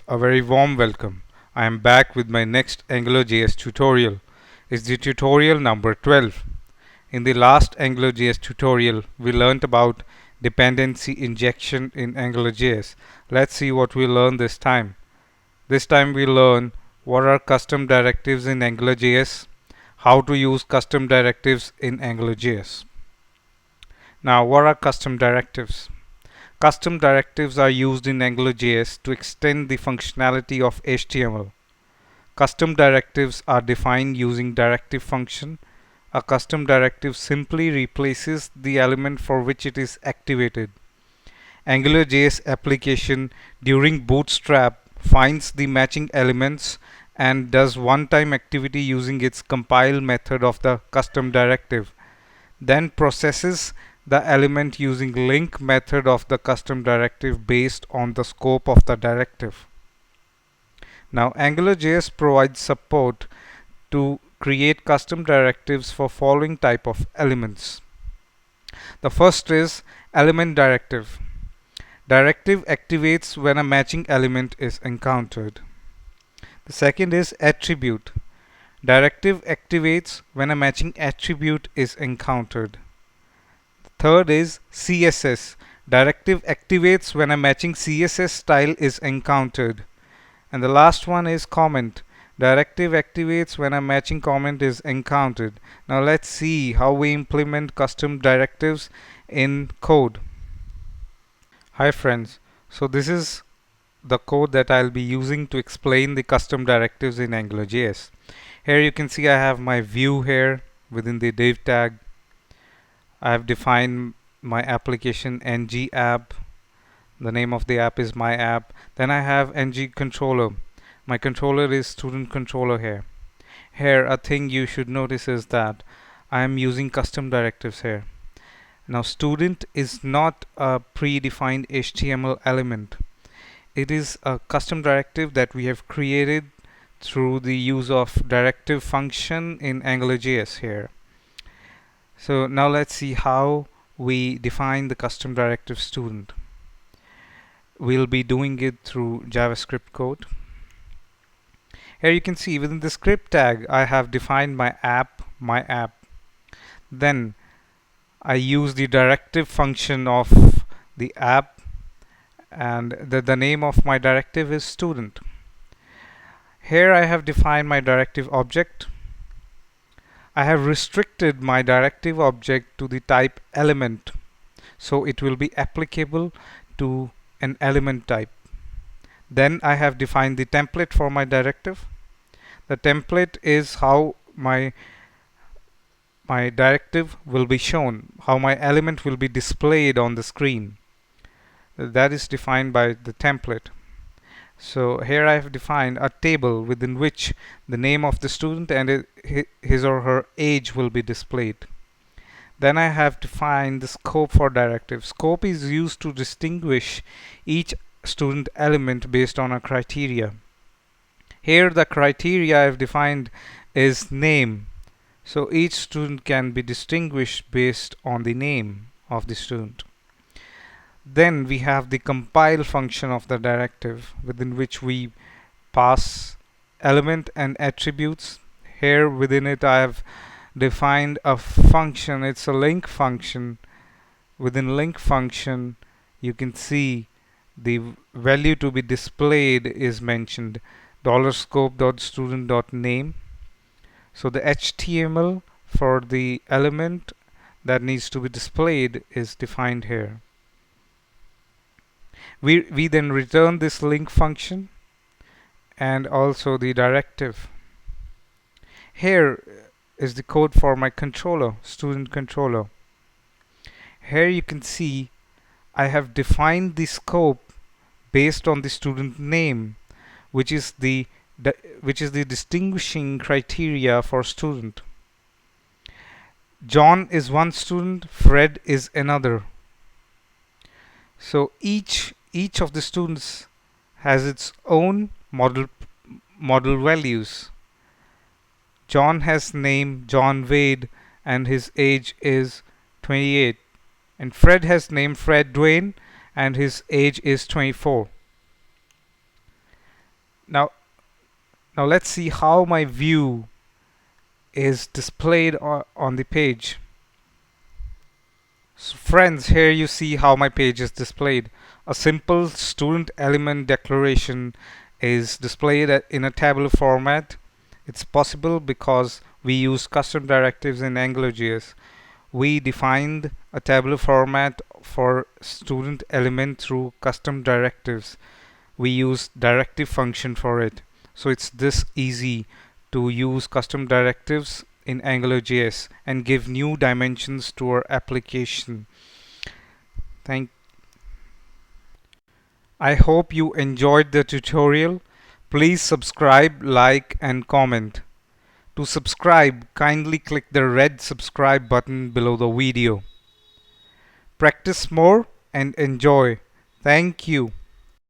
A very warm welcome. I am back with my next AngularJS tutorial. It's the tutorial number 12. In the last AngularJS tutorial, we learned about dependency injection in AngularJS. Let's see what we learn this time. This time we learn what are custom directives in AngularJS, how to use custom directives in AngularJS. Now, what are custom directives? Custom directives are used in AngularJS to extend the functionality of HTML. Custom directives are defined using directive function. A custom directive simply replaces the element for which it is activated. AngularJS application during bootstrap finds the matching elements and does one-time activity using its compile method of the custom directive, then processes the element using link method of the custom directive based on the scope of the directive. Now AngularJS provides support to create custom directives for following type of elements. The first is element directive. Directive activates when a matching element is encountered. The second is attribute. Directive activates when a matching attribute is encountered. Third is CSS. Directive activates when a matching CSS style is encountered. And the last one is comment. Directive activates when a matching comment is encountered. Now let's see how we implement custom directives in code. Hi friends. So this is the code that I'll be using to explain the custom directives in AngularJS. Here you can see I have my view here within the div tag. I have defined my application ng app. The name of the app is my app. Then I have ng controller. My controller is student controller here. Here a thing you should notice is that I am using custom directives here. Now student is not a predefined HTML element. It is a custom directive that we have created through the use of directive function in AngularJS here. So now let's see how we define the custom directive student. We'll be doing it through JavaScript code. Here you can see within the script tag I have defined my app. Then I use the directive function of the app, and the name of my directive is student. Here I have defined my directive object. I have restricted my directive object to the type element, so it will be applicable to an element type. Then I have defined the template for my directive. The template is how my directive will be shown, how my element will be displayed on the screen. That is defined by the template. So here I have defined a table within which the name of the student and his or her age will be displayed. Then I have defined the scope for directive. Scope is used to distinguish each student element based on a criteria. Here the criteria I have defined is name. So each student can be distinguished based on the name of the student. Then we have the compile function of the directive within which we pass element and attributes. Here within it I have defined a function. It's a link function. Within link function you can see the value to be displayed is mentioned $scope.student.name. So the HTML for the element that needs to be displayed is defined here. We then return this link function and also the directive. Here is the code for my controller, student controller. Here you can see I have defined the scope based on the student name, which is the distinguishing criteria for student. John is one student, Fred is another. So each of the students has its own model values. John has name John Wade and his age is 28, and Fred has name Fred Dwayne and his age is 24. Now, now let's see how my view is displayed on the page. So friends, here you see how my page is displayed. A simple student element declaration is displayed in a tabular format. It's possible because we use custom directives in AngularJS. We defined a tabular format for student element through custom directives. We use directive function for it. So it's this easy to use custom directives in AngularJS and give new dimensions to our application. Thank I hope you enjoyed the tutorial. Please subscribe, like and comment. To subscribe, kindly click the red subscribe button below the video. Practice more and enjoy. Thank you.